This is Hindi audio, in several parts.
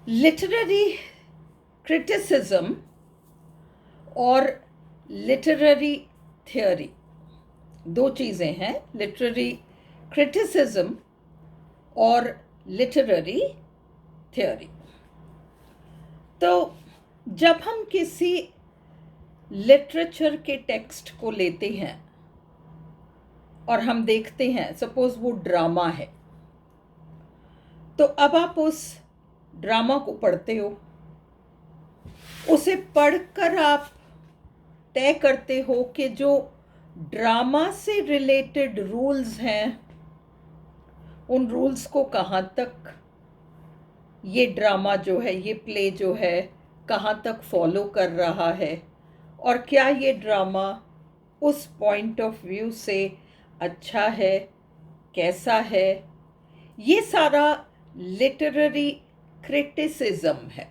लिटरेरी क्रिटिसिज्म और लिटरेरी थियोरी दो चीज़ें हैं। लिटरेरी क्रिटिसिज्म और लिटरेरी थियोरी। तो जब हम किसी लिटरेचर के टेक्स्ट को लेते हैं और हम देखते हैं, सपोज वो ड्रामा है, तो अब आप उस ड्रामा को पढ़ते हो, उसे पढ़कर आप तय करते हो कि जो ड्रामा से रिलेटेड रूल्स हैं उन रूल्स को कहाँ तक ये ड्रामा जो है, ये प्ले जो है, कहाँ तक फॉलो कर रहा है, और क्या ये ड्रामा उस पॉइंट ऑफ व्यू से अच्छा है, कैसा है। ये सारा लिटरेरी क्रिटिसिज्म है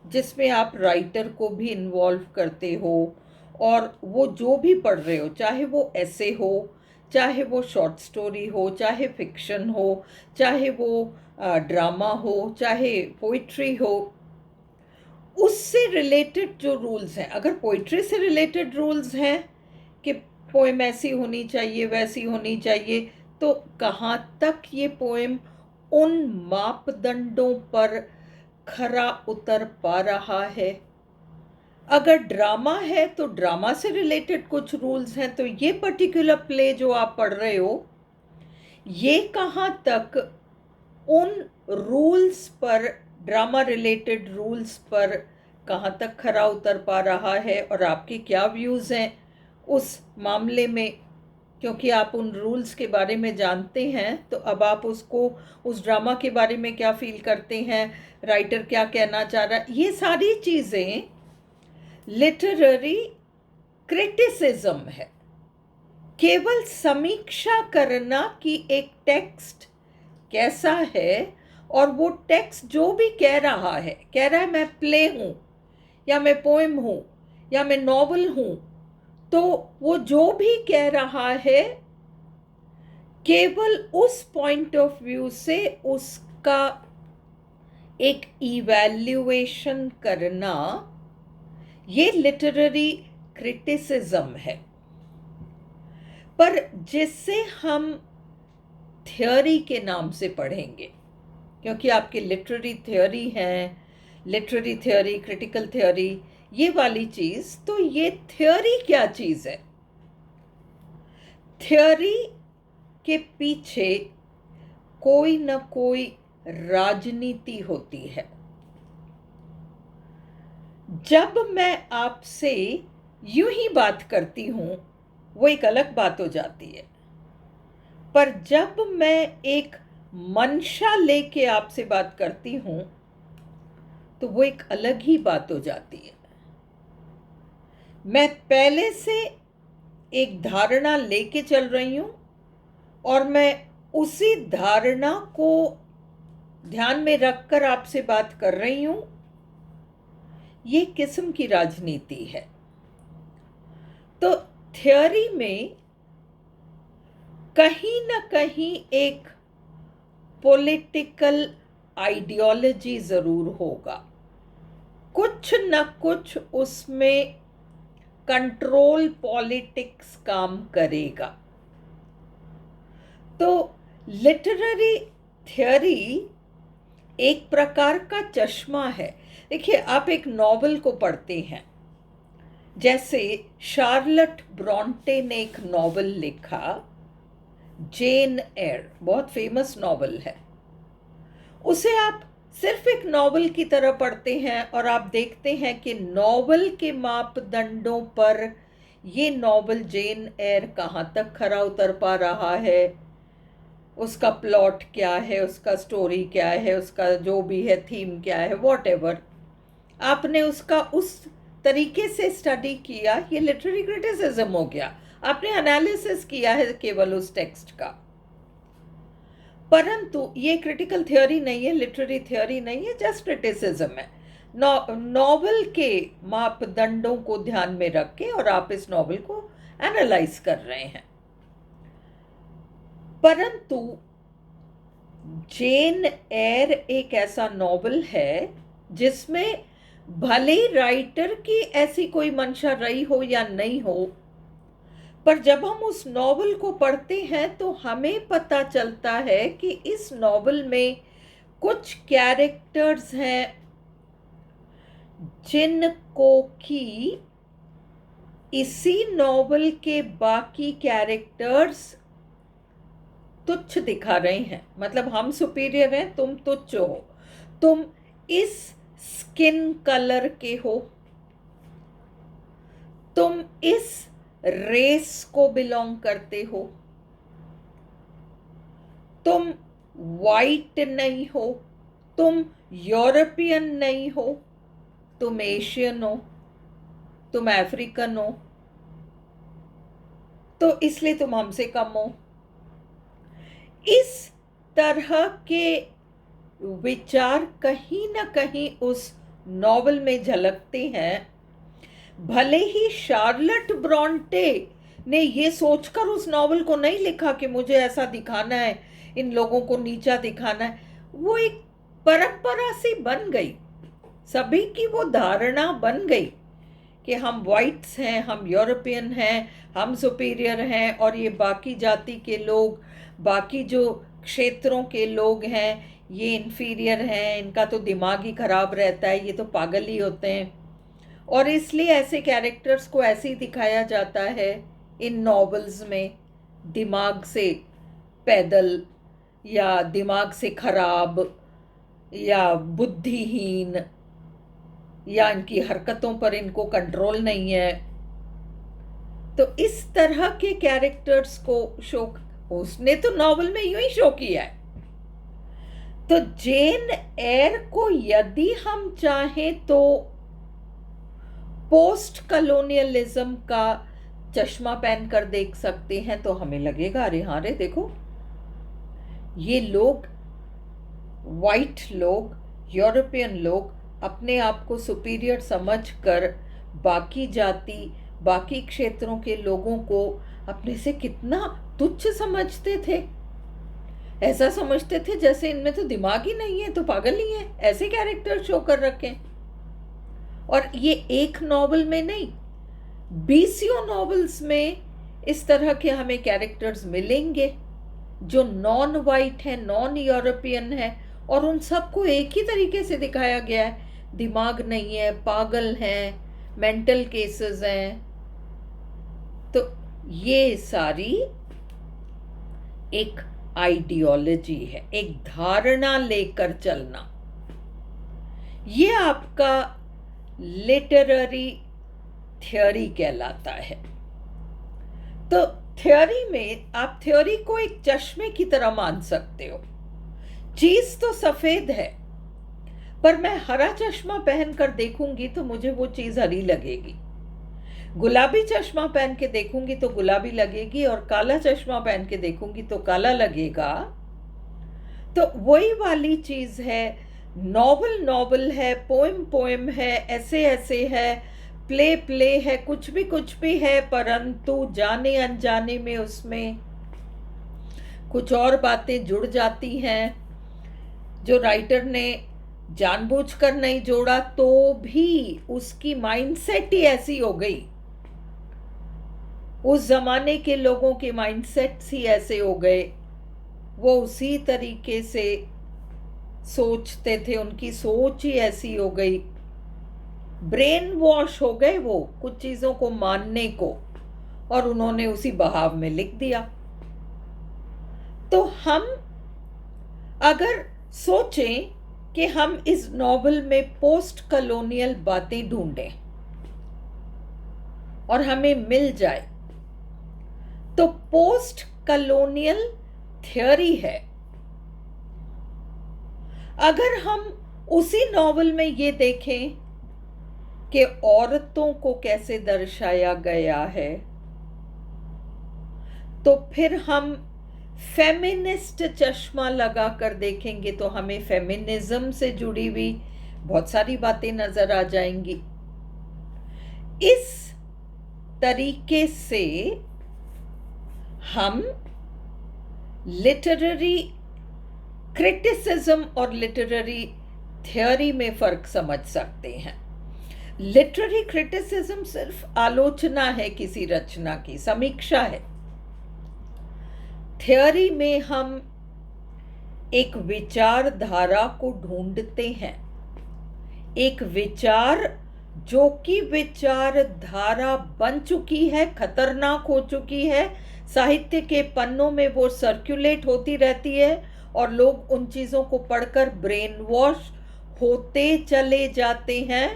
जिसमें आप राइटर को भी इन्वॉल्व करते हो, और वो जो भी पढ़ रहे हो, चाहे वो ऐसे हो, चाहे वो शॉर्ट स्टोरी हो, चाहे फिक्शन हो, चाहे वो ड्रामा हो, चाहे पोइट्री हो, उससे रिलेटेड जो रूल्स हैं, अगर पोइट्री से रिलेटेड रूल्स हैं कि पोएम ऐसी होनी चाहिए, वैसी होनी चाहिए, तो कहाँ तक ये पोएम उन मापदंडों पर खरा उतर पा रहा है। अगर ड्रामा है तो ड्रामा से रिलेटेड कुछ रूल्स हैं, तो ये पर्टिकुलर प्ले जो आप पढ़ रहे हो, ये कहाँ तक उन रूल्स पर, ड्रामा रिलेटेड रूल्स पर कहाँ तक खरा उतर पा रहा है, और आपके क्या व्यूज़ हैं उस मामले में। क्योंकि आप उन रूल्स के बारे में जानते हैं, तो अब आप उसको, उस ड्रामा के बारे में क्या फील करते हैं, राइटर क्या कहना चाह रहा है, ये सारी चीज़ें लिटरेरी क्रिटिसिज्म है। केवल समीक्षा करना कि एक टेक्स्ट कैसा है, और वो टेक्स्ट जो भी कह रहा है मैं प्ले हूँ, या मैं पोएम हूँ, या मैं नॉवल हूँ, तो वो जो भी कह रहा है केवल उस पॉइंट ऑफ व्यू से उसका एक इवैल्यूएशन करना, ये लिटरेरी क्रिटिसिज्म है। पर जिससे हम थियोरी के नाम से पढ़ेंगे, क्योंकि आपकी लिटरेरी थियोरी है, लिटरेरी थियोरी, क्रिटिकल थियोरी, ये वाली चीज़, तो ये थियोरी क्या चीज़ है? थियोरी के पीछे कोई न कोई राजनीति होती है। जब मैं आपसे यूं ही बात करती हूं वो एक अलग बात हो जाती है, पर जब मैं एक मंशा लेके आपसे बात करती हूं तो वो एक अलग ही बात हो जाती है। मैं पहले से एक धारणा लेके चल रही हूं और मैं उसी धारणा को ध्यान में रखकर आपसे बात कर रही हूं, ये किस्म की राजनीति है। तो थियोरी में कहीं ना कहीं एक पॉलिटिकल आइडियोलॉजी जरूर होगा, कुछ न कुछ उसमें कंट्रोल पॉलिटिक्स काम करेगा। तो लिटरेरी थियोरी एक प्रकार का चश्मा है। देखिए, आप एक नॉवल को पढ़ते हैं, जैसे शार्लट ब्रॉन्टे ने एक नॉवल लिखा, जेन एयर, बहुत फेमस नॉवल है। उसे आप सिर्फ एक नॉवल की तरह पढ़ते हैं और आप देखते हैं कि नॉवल के मापदंडों पर ये नॉवल जेन एयर कहाँ तक खरा उतर पा रहा है, उसका प्लॉट क्या है, उसका स्टोरी क्या है, उसका जो भी है थीम क्या है, वॉटेवर आपने उसका उस तरीके से स्टडी किया, ये लिटरेरी क्रिटिसिज्म हो गया। आपने एनालिसिस किया है केवल उस टेक्स्ट का। परंतु ये क्रिटिकल थियोरी नहीं है, लिटरेरी थियोरी नहीं है, जस्ट क्रिटिसिज्म है। नॉवल के मापदंडों को ध्यान में रख के और आप इस नॉवल को एनालाइज कर रहे हैं। परंतु जेन एयर एक ऐसा नॉवल है जिसमें भले राइटर की ऐसी कोई मंशा रही हो या नहीं हो, पर जब हम उस नॉवल को पढ़ते हैं तो हमें पता चलता है कि इस नॉवल में कुछ कैरेक्टर्स हैं जिनको कि इसी नॉवल के बाकी कैरेक्टर्स तुच्छ दिखा रहे हैं। मतलब हम सुपीरियर हैं, तुम तुच्छ हो, तुम इस स्किन कलर के हो, तुम इस रेस को बिलोंग करते हो, तुम वाइट नहीं हो, तुम यूरोपियन नहीं हो, तुम एशियन हो, तुम अफ्रीकन हो, तो इसलिए तुम हमसे कम हो। इस तरह के विचार कहीं ना कहीं उस नॉवल में झलकते हैं। भले ही शार्लट ब्रॉन्टे ने ये सोचकर उस नॉवल को नहीं लिखा कि मुझे ऐसा दिखाना है, इन लोगों को नीचा दिखाना है, वो एक परंपरा सी बन गई, सभी की वो धारणा बन गई कि हम वाइट्स हैं, हम यूरोपियन हैं, हम सुपीरियर हैं, और ये बाकी जाति के लोग, बाकी जो क्षेत्रों के लोग हैं, ये इन्फीरियर हैं, इनका तो दिमाग ही खराब रहता है, ये तो पागल ही होते हैं। और इसलिए ऐसे कैरेक्टर्स को ऐसे ही दिखाया जाता है इन नॉवेल्स में, दिमाग से पैदल या दिमाग से खराब या बुद्धिहीन, या इनकी हरकतों पर इनको कंट्रोल नहीं है। तो इस तरह के कैरेक्टर्स को शो, उसने तो नॉवल में यूं ही शो किया है। तो जेन एयर को यदि हम चाहें तो पोस्ट कॉलोनियलिज्म का चश्मा पहनकर देख सकते हैं, तो हमें लगेगा अरे हाँ रे देखो, ये लोग, वाइट लोग, यूरोपियन लोग अपने आप को सुपीरियर समझकर बाकी जाति, बाकी क्षेत्रों के लोगों को अपने से कितना तुच्छ समझते थे। ऐसा समझते थे जैसे इनमें तो दिमाग ही नहीं है, तो पागल ही है, ऐसे कैरेक्टर शो कर रखे। और ये एक नॉवल में नहीं, 20 नॉवेल्स में इस तरह के हमें कैरेक्टर्स मिलेंगे जो नॉन वाइट है, नॉन यूरोपियन है, और उन सबको एक ही तरीके से दिखाया गया है, दिमाग नहीं है, पागल हैं, मेंटल केसेस हैं। तो ये सारी एक आइडियोलॉजी है, एक धारणा लेकर चलना। ये आपका लिटरेरी थ्योरी कहलाता है। तो थ्योरी में आप थ्योरी को एक चश्मे की तरह मान सकते हो। चीज तो सफेद है, पर मैं हरा चश्मा पहनकर देखूंगी तो मुझे वो चीज हरी लगेगी, गुलाबी चश्मा पहन के देखूंगी तो गुलाबी लगेगी, और काला चश्मा पहन के देखूंगी तो काला लगेगा। तो वही वाली चीज है, नॉवल नॉवल है, पोएम पोएम है, ऐसे ऐसे है, प्ले प्ले है, कुछ भी है, परंतु जाने अनजाने में उसमें कुछ और बातें जुड़ जाती हैं जो राइटर ने जानबूझकर नहीं जोड़ा, तो भी उसकी माइंडसेट ही ऐसी हो गई, उस जमाने के लोगों के माइंडसेट्स ही ऐसे हो गए, वो उसी तरीके से सोचते थे, उनकी सोच ही ऐसी हो गई, ब्रेन वॉश हो गए वो कुछ चीजों को मानने को, और उन्होंने उसी बहाव में लिख दिया। तो हम अगर सोचें कि हम इस नॉवल में पोस्ट कॉलोनियल बातें ढूंढें और हमें मिल जाए, तो पोस्ट कॉलोनियल थ्योरी है। अगर हम उसी नॉवल में ये देखें कि औरतों को कैसे दर्शाया गया है, तो फिर हम फेमिनिस्ट चश्मा लगाकर देखेंगे तो हमें फेमिनिज्म से जुड़ी हुई बहुत सारी बातें नजर आ जाएंगी। इस तरीके से हम लिटरेरी क्रिटिसिज्म और लिटरेरी थ्योरी में फर्क समझ सकते हैं। लिटरेरी क्रिटिसिज्म सिर्फ आलोचना है किसी रचना की, समीक्षा है। थ्योरी में हम एक विचारधारा को ढूंढते हैं, एक विचार जो कि विचारधारा बन चुकी है, खतरनाक हो चुकी है, साहित्य के पन्नों में वो सर्कुलेट होती रहती है और लोग उन चीज़ों को पढ़कर ब्रेन वॉश होते चले जाते हैं।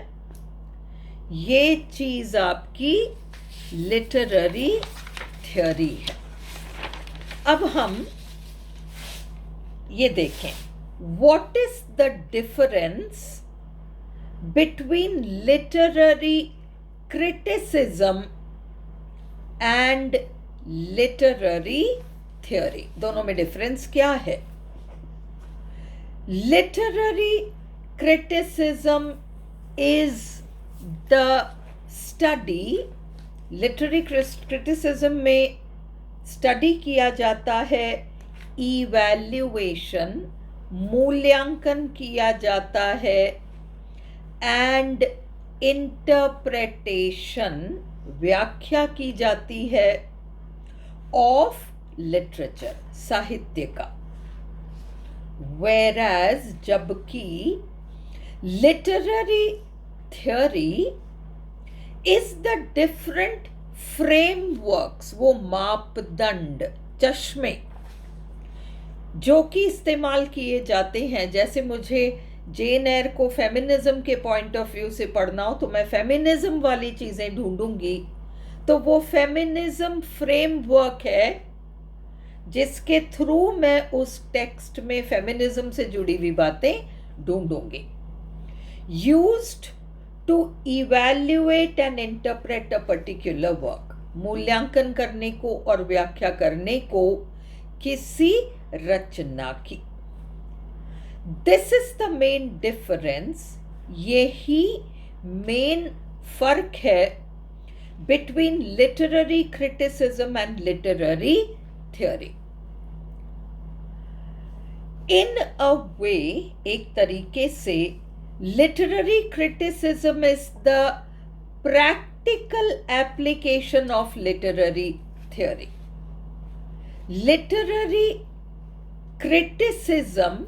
ये चीज़ आपकी लिटरेरी थ्योरी है। अब हम ये देखें, what is the difference between literary criticism and literary theory. दोनों में डिफरेंस क्या है? Literary criticism is the study, literary criticism में स्टडी किया जाता है, इवैल्यूएशन, मूल्यांकन किया जाता है, एंड इंटरप्रिटेशन, व्याख्या की जाती है, ऑफ लिटरेचर, साहित्य का। Whereas जबकि literary theory is the different frameworks, वो मापदंड, चश्मे जो कि इस्तेमाल किए जाते हैं। जैसे मुझे जेन एयर को फेमिनिज्म के पॉइंट ऑफ व्यू से पढ़ना हो तो मैं फेमिनिज्म वाली चीज़ें ढूंढूंगी, तो वो फेमिनिज्म फ्रेमवर्क है जिसके थ्रू मैं उस टेक्स्ट में फेमिनिज्म से जुड़ी हुई बातें ढूंढूंगी। Used to evaluate and interpret a particular work, मूल्यांकन करने को और व्याख्या करने को किसी रचना की। This is the main difference, यही मेन फर्क है between literary criticism and literary theory. In a way, एक तरीके से, literary criticism is the practical application of literary theory. Literary criticism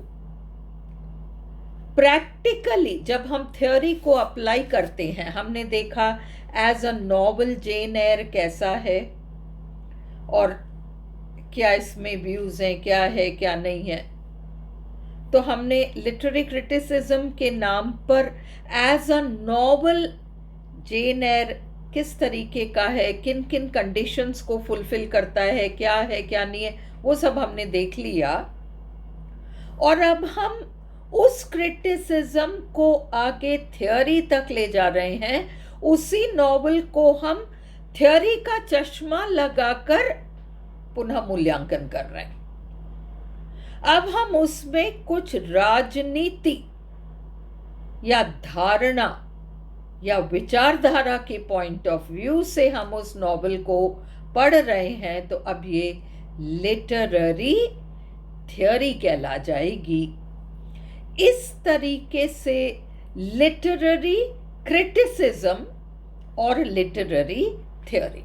practically जब हम थ्योरी को अप्लाई करते हैं, हमने देखा as a novel Jane Eyre कैसा है और क्या इसमें व्यूज हैं, क्या है क्या नहीं है, तो हमने लिटरेरी क्रिटिसिज्म के नाम पर as a novel Jane Eyre किस तरीके का है, किन किन कंडीशंस को फुलफिल करता है क्या नहीं है, वो सब हमने देख लिया। और अब हम उस क्रिटिसिज्म को आगे थ्योरी तक ले जा रहे हैं, उसी नॉवल को हम थ्योरी का चश्मा लगाकर पुनः मूल्यांकन कर रहे हैं। अब हम उसमें कुछ राजनीति या धारणा या विचारधारा के पॉइंट ऑफ व्यू से हम उस नॉवल को पढ़ रहे हैं, तो अब ये लिटरेरी थ्योरी कहला जाएगी। इस तरीके से लिटरेरी क्रिटिसिज्म और लिटरेरी थ्योरी,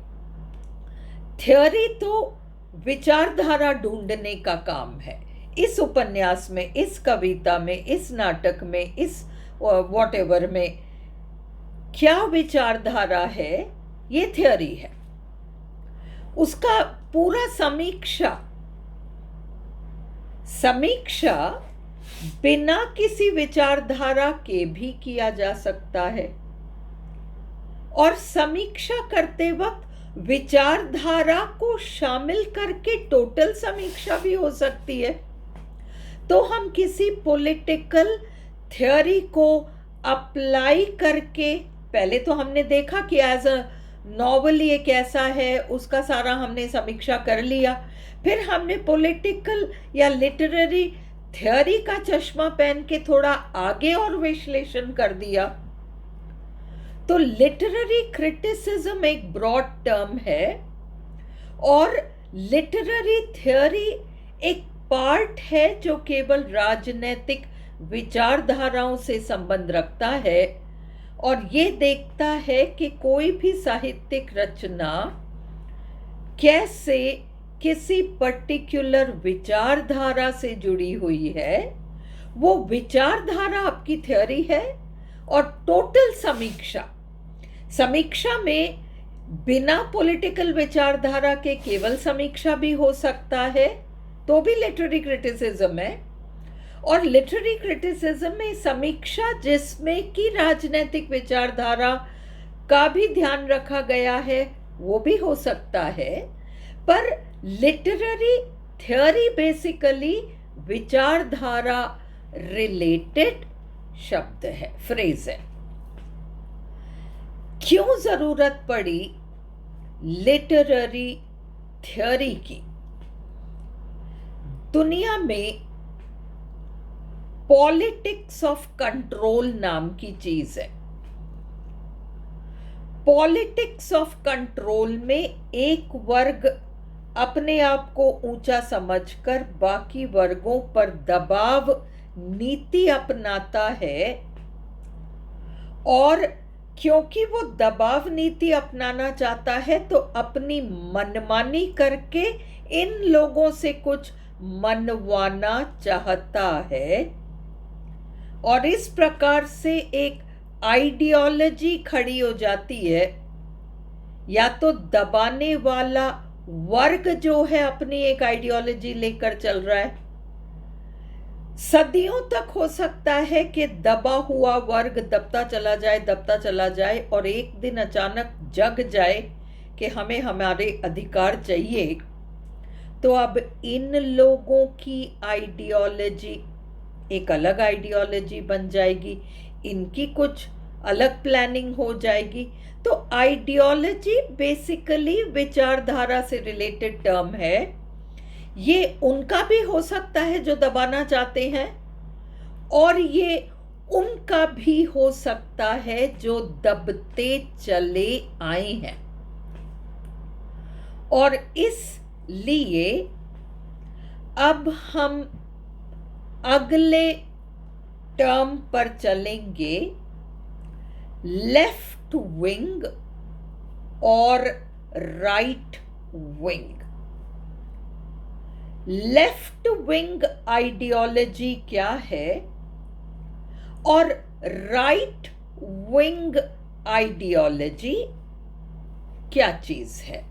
थ्योरी तो विचारधारा ढूंढने का काम है। इस उपन्यास में, इस कविता में, इस नाटक में, इस व्हाटएवर में क्या विचारधारा है, ये थ्योरी है। उसका पूरा समीक्षा बिना किसी विचारधारा के भी किया जा सकता है, और समीक्षा करते वक्त विचारधारा को शामिल करके टोटल समीक्षा भी हो सकती है। तो हम किसी पॉलिटिकल थ्योरी को अप्लाई करके, पहले तो हमने देखा कि एज अ नॉवल ये कैसा है, उसका सारा हमने समीक्षा कर लिया। फिर हमने पॉलिटिकल या लिटरेरी थ्योरी का चश्मा पहन के थोड़ा आगे और विश्लेषण कर दिया। तो लिटरेरी क्रिटिसिज्म एक ब्रॉड टर्म है और लिटरेरी थ्योरी एक पार्ट है जो केवल राजनीतिक विचारधाराओं से संबंध रखता है और ये देखता है कि कोई भी साहित्यिक रचना कैसे किसी पर्टिकुलर विचारधारा से जुड़ी हुई है। वो विचारधारा आपकी थ्योरी है और टोटल समीक्षा में बिना पॉलिटिकल विचारधारा के केवल समीक्षा भी हो सकता है, तो भी लिटरेरी क्रिटिसिज्म है। और लिटरेरी क्रिटिसिज्म में समीक्षा जिसमें कि राजनीतिक विचारधारा का भी ध्यान रखा गया है वो भी हो सकता है, पर लिटरेरी थ्योरी बेसिकली विचारधारा रिलेटेड शब्द है, फ्रेज है। क्यों जरूरत पड़ी लिटरेरी थ्योरी की? दुनिया में पॉलिटिक्स ऑफ कंट्रोल नाम की चीज है। पॉलिटिक्स ऑफ कंट्रोल में एक वर्ग अपने आप को ऊंचा समझकर बाकी वर्गों पर दबाव नीति अपनाता है, और क्योंकि वो दबाव नीति अपनाना चाहता है तो अपनी मनमानी करके इन लोगों से कुछ मनवाना चाहता है, और इस प्रकार से एक आइडियोलॉजी खड़ी हो जाती है। या तो दबाने वाला वर्ग जो है अपनी एक आइडियोलॉजी लेकर चल रहा है, सदियों तक हो सकता है कि दबा हुआ वर्ग दबता चला जाए और एक दिन अचानक जग जाए कि हमें हमारे अधिकार चाहिए। तो अब इन लोगों की आइडियोलॉजी एक अलग आइडियोलॉजी बन जाएगी, इनकी कुछ अलग प्लानिंग हो जाएगी। तो आइडियोलॉजी बेसिकली विचारधारा से रिलेटेड टर्म है। ये उनका भी हो सकता है जो दबाना चाहते हैं, और ये उनका भी हो सकता है जो दबते चले आए हैं। और इसलिए अब हम अगले टर्म पर चलेंगे, लेफ्ट विंग और right wing. Left wing ideology क्या है और राइट विंग आइडियोलॉजी क्या चीज है?